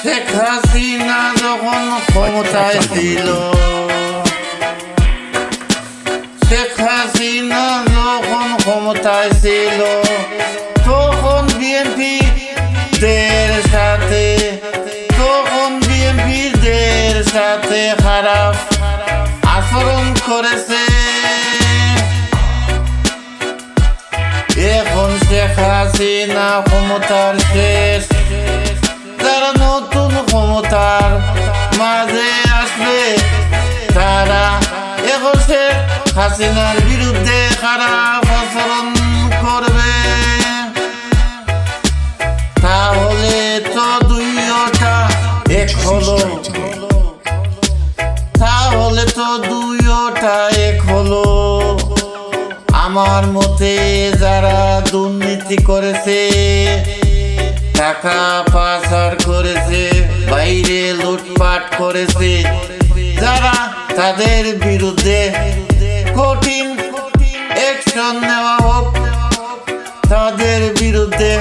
শেখ হাসিনা যখন ক্ষমতায় ছিল, শেখ হাসিনা যখন ক্ষমতায় ছিল, তখন বিএনপি দের সাথে খারাপ আচরণ করেছে। এখন শেখ হাসিনা ক্ষমতার শেষ, যারা নতুন ক্ষমতার মাঝে আসবে তারা এখন শেখ হাসিনার বিরুদ্ধে খারাপ আচরণ করবে। তাহলে তো দুইটা এক হলো, তাহলে তো দুইটা এক হলো। আমার মতে যারা দুর্নীতি করেছে, টাকা পাচার করেছে, বাইরে লুটপাট করেছে, যারা তাদের বিরুদ্ধে কঠিন অ্যাকশন নেওয়া হোক, তাদের বিরুদ্ধে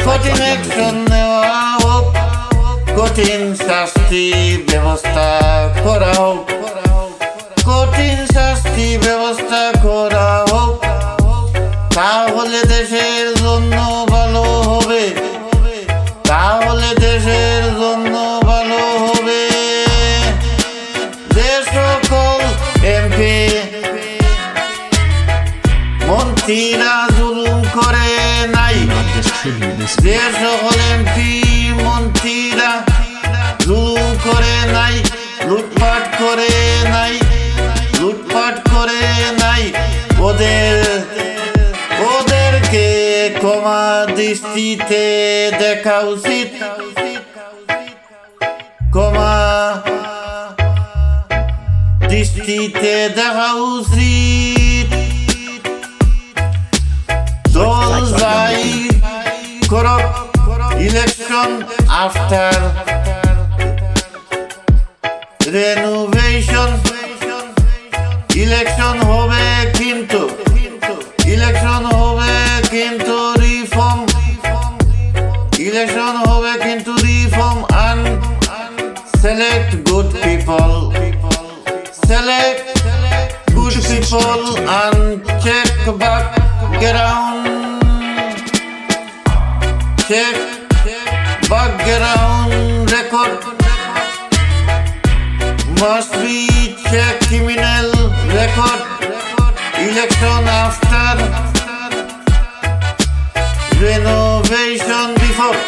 কঠিন অ্যাকশন নেওয়া হোক, কঠিন শাস্তি ব্যবস্থা করা হোক, কঠিন শাস্তি ব্যবস্থা করা হোক। তাহলে দেশের জন্য ভালো হবে, তাহলে দেশের জন্য ভালো হবে। যে সকল এমপি মন্ত্রীরা জুলুম করে নাই, যে সকল এমপি মন্ত্রীরা জুলুম করে নাই, লুটপাট করে নাই, লুটপাট করে নাই, ওদেরকে ক্ষমা দৃষ্টিতে দেখা উচিত, ক্ষমা দৃষ্টিতে দেখা উচিত। দল যাই করক ইলেকশন আফটার রেনোভেশন, ইলেকশন হবে কিন্তু, ইলেকশন হবে কিন্তু রিফর্ম, ইলেকশন হবে কিন্তু reform and select good people, select good people and check background, check background record, must be check criminal record. Election after renovation before,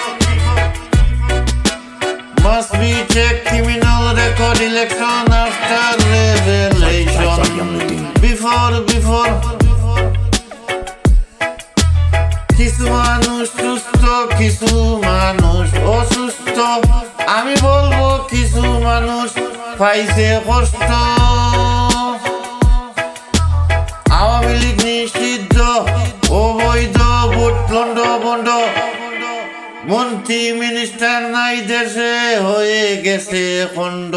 must be check criminal record. Election after revelation before. কিছু মানুষ সুস্থ, কিছু মানুষ অসুস্থ, আমি বলবো কিছু মানুষ পাইছে কষ্ট। আওয়ামী লীগ নিষিদ্ধ, অবৈধ ভোট লন্ড, মন্ত্রী মিনিস্টার নাই দেশে, হয়ে গেছে খণ্ড।